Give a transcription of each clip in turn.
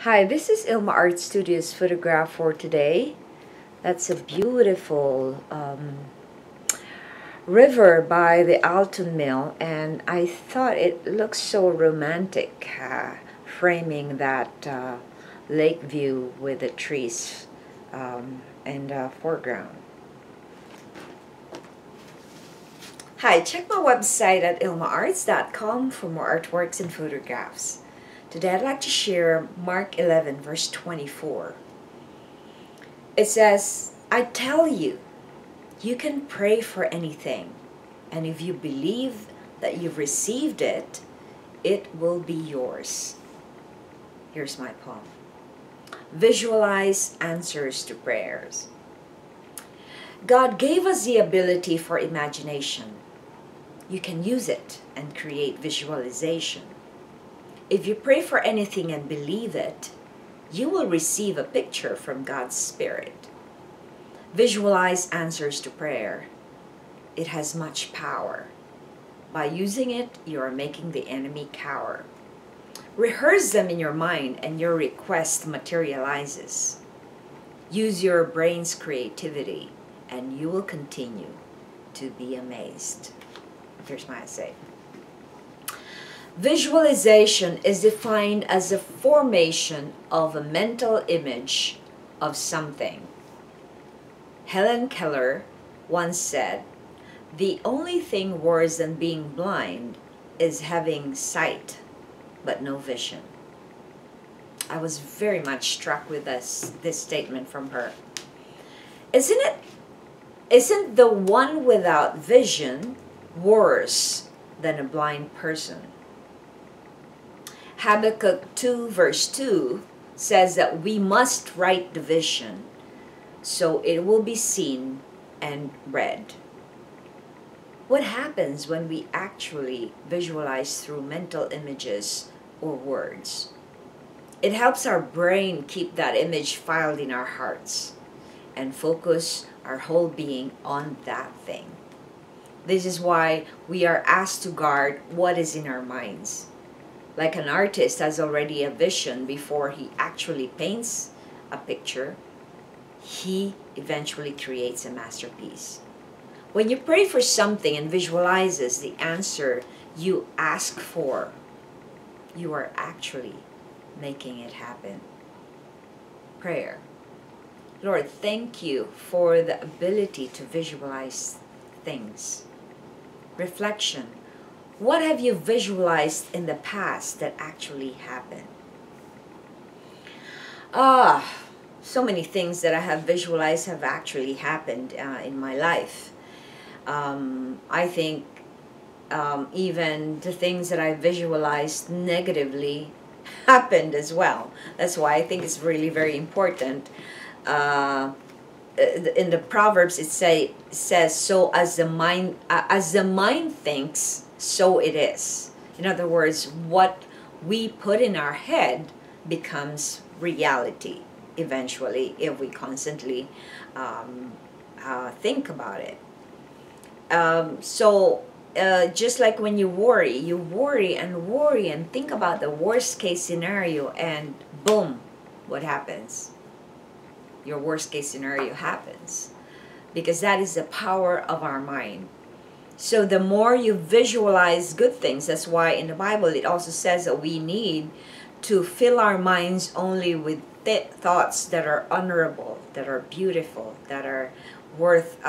Hi, this is Ilma Art Studios photograph for today. That's a beautiful river by the Alton Mill, and I thought it looks so romantic, framing that lake view with the trees in the foreground. Hi, check my website at ilmaarts.com for more artworks and photographs. Today I'd like to share Mark 11 verse 24. It says, I tell you, you can pray for anything, and if you believe that you've received it, it will be yours. Here's my poem. Visualize answers to prayers. God gave us the ability for imagination. You can use it and create visualization. If you pray for anything and believe it, you will receive a picture from God's Spirit. Visualize answers to prayer. It has much power. By using it, you are making the enemy cower. Rehearse them in your mind and your request materializes. Use your brain's creativity and you will continue to be amazed. Here's my essay. Visualization is defined as the formation of a mental image of something. Hellen Keller once said, "The only thing worse than being blind is having sight, but no vision." I was very much struck with this statement from her. Isn't the one without vision worse than a blind person? Habakkuk 2 verse 2 says that we must write the vision so it will be seen and read. What happens when we actually visualize through mental images or words? It helps our brain keep that image filed in our hearts and focus our whole being on that thing. This is why we are asked to guard what is in our minds. Like an artist has already a vision before he actually paints a picture, he eventually creates a masterpiece. When you pray for something and visualizes the answer you ask for, you are actually making it happen. Prayer. Lord, thank you for the ability to visualize things. Reflection. What have you visualized in the past that actually happened? So many things that I have visualized have actually happened in my life. I think even the things that I visualized negatively happened as well. That's why I think it's really very important. In the Proverbs it says, so as the mind thinks, so it is. In other words, what we put in our head becomes reality eventually if we constantly think about it. Just like when you worry and think about the worst case scenario, and boom, what happens? Your worst case scenario happens, because that is the power of our mind. So the more you visualize good things, that's why in the Bible it also says that we need to fill our minds only with thoughts that are honorable, that are beautiful, that are worth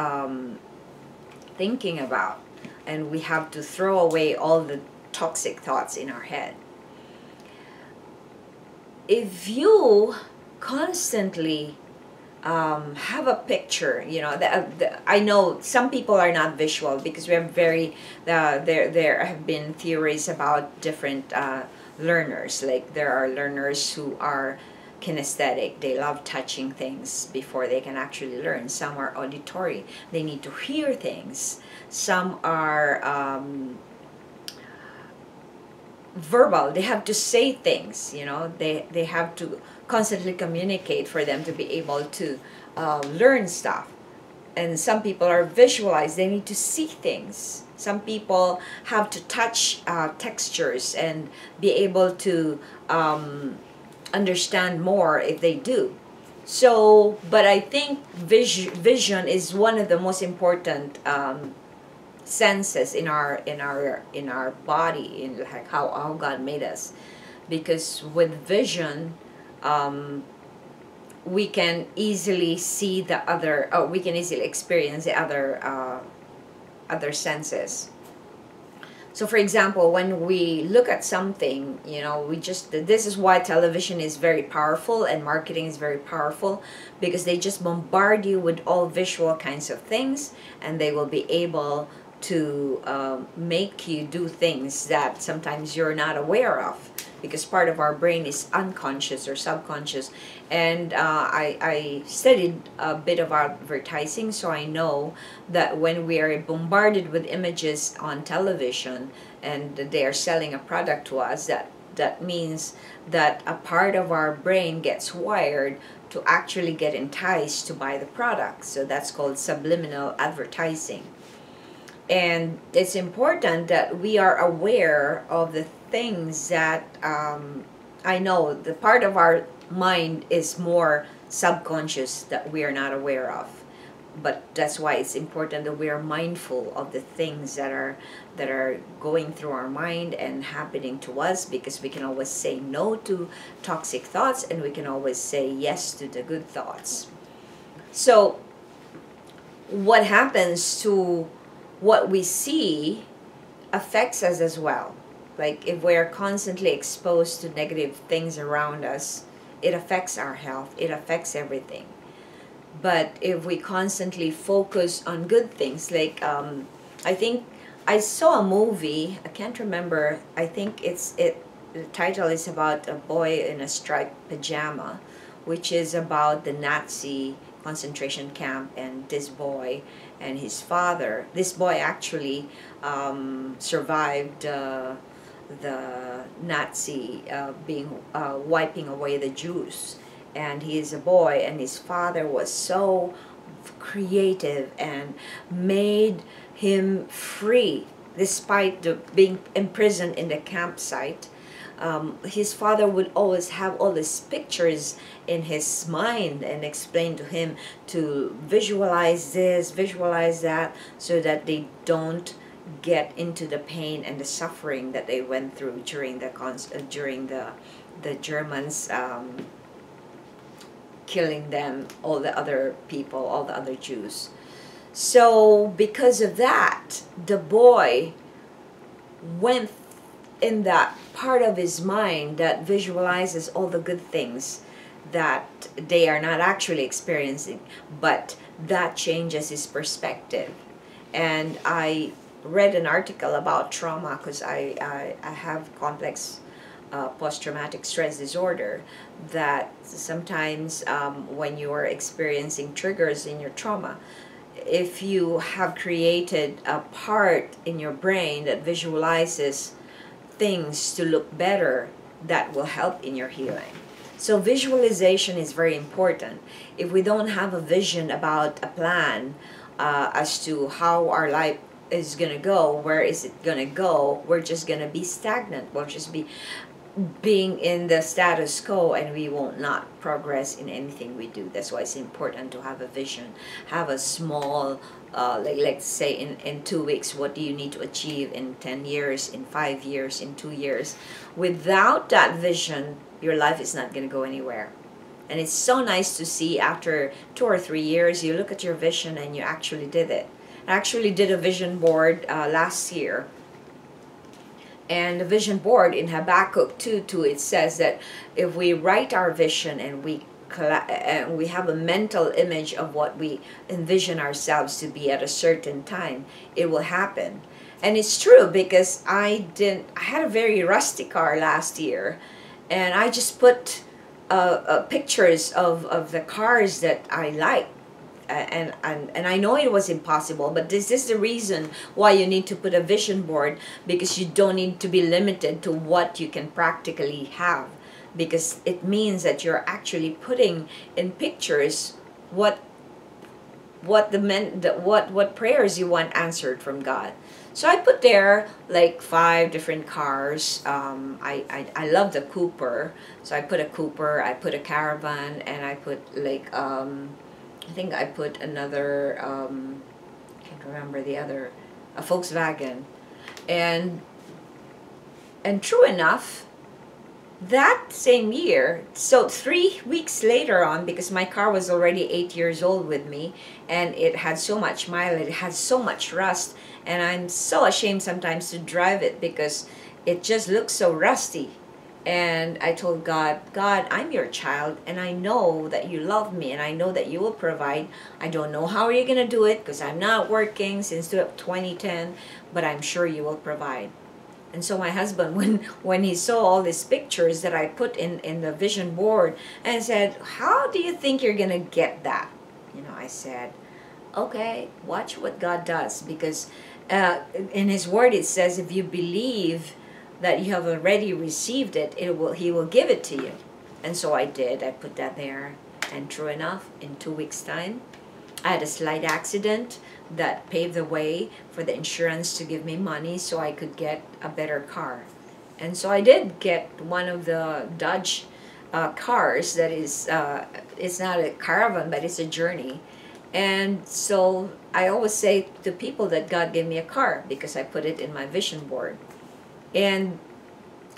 thinking about. And we have to throw away all the toxic thoughts in our head. If you constantly have a picture, you know, I know some people are not visual because we have there have been theories about different learners. Like there are learners who are kinesthetic, they love touching things before they can actually learn. Some are auditory, they need to hear things. Some are verbal, they have to say things, you know, they have to constantly communicate for them to be able to learn stuff. And some people are visualized, they need to see things. Some people have to touch textures and be able to understand more if they do. So, but I think vision is one of the most important senses in our body, in like how God made us, because with vision, we can easily see the other, or we can easily experience the other senses. So for example, when we look at something, this is why television is very powerful and marketing is very powerful, because they just bombard you with all visual kinds of things, and they will be able to make you do things that sometimes you're not aware of, because part of our brain is unconscious or subconscious. And I studied a bit of advertising, so I know that when we are bombarded with images on television and they are selling a product to us, that means that a part of our brain gets wired to actually get enticed to buy the product. So that's called subliminal advertising. And it's important that we are aware of the things that I know the part of our mind is more subconscious that we are not aware of. But that's why it's important that we are mindful of the things that are going through our mind and happening to us, because we can always say no to toxic thoughts and we can always say yes to the good thoughts. So what happens to what we see affects us as well. Like if we're constantly exposed to negative things around us, it affects our health, it affects everything. But if we constantly focus on good things, like I think I saw a movie, I can't remember, I think the title is about a boy in a striped pajama, which is about the Nazi concentration camp and this boy and his father. This boy actually survived the Nazi wiping away the Jews, and he is a boy, and his father was so creative and made him free despite being imprisoned in the campsite. His father would always have all these pictures in his mind and explain to him to visualize this, visualize that, so that they don't get into the pain and the suffering that they went through during the Germans killing them, all the other people, all the other Jews. So because of that, the boy went in that part of his mind that visualizes all the good things that they are not actually experiencing, but that changes his perspective. And I read an article about trauma, because I have complex post-traumatic stress disorder, that sometimes when you are experiencing triggers in your trauma, if you have created a part in your brain that visualizes things to look better, that will help in your healing. So visualization is very important. If we don't have a vision about a plan as to how our life is going to go, where is it going to go, we're just going to be stagnant. We'll just be being in the status quo, and we won't not progress in anything we do. That's why it's important to have a vision, have a small like let's say in 2 weeks, what do you need to achieve in 10 years, in 5 years, in 2 years. Without that vision, your life is not going to go anywhere. And it's so nice to see after 2 or 3 years, you look at your vision and you actually did it. I actually did a vision board last year. And the vision board in Habakkuk 2:2, it says that if we write our vision and we have a mental image of what we envision ourselves to be at a certain time, it will happen. And it's true, because I had a very rusty car last year, and I just put pictures of the cars that I like. And I know it was impossible, but this is the reason why you need to put a vision board, because you don't need to be limited to what you can practically have, because it means that you're actually putting in pictures what prayers you want answered from God. So I put there like 5 different cars. I love the Cooper. So I put a Cooper, I put a Caravan, and I put like, I think I put another, can't remember the other, a Volkswagen. And true enough, that same year, so 3 weeks later on, because my car was already 8 years old with me, and it had so much mileage, it had so much rust, and I'm so ashamed sometimes to drive it because it just looks so rusty. And I told God, God, I'm your child, and I know that you love me, and I know that you will provide. I don't know how you're going to do it because I'm not working since 2010, but I'm sure you will provide. And so my husband, when he saw all these pictures that I put in the vision board, and said, how do you think you're going to get that? You know, I said, okay, watch what God does. Because in his word it says, if you believe that you have already received it, he will give it to you. And so I did. I put that there. And true enough, in 2 weeks' time, I had a slight accident that paved the way for the insurance to give me money so I could get a better car. And so I did get one of the Dodge cars that is, it's not a Caravan, but it's a Journey. And so I always say to people that God gave me a car because I put it in my vision board. And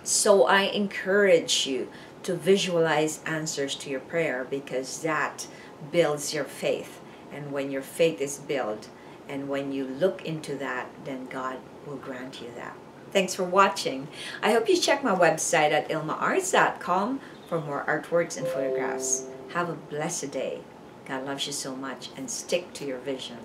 so I encourage you to visualize answers to your prayer, because that builds your faith. And when your faith is built, and when you look into that, then God will grant you that. Thanks for watching. I hope you check my website at ilmaarts.com for more artworks and photographs. Have a blessed day. God loves you so much, and stick to your vision.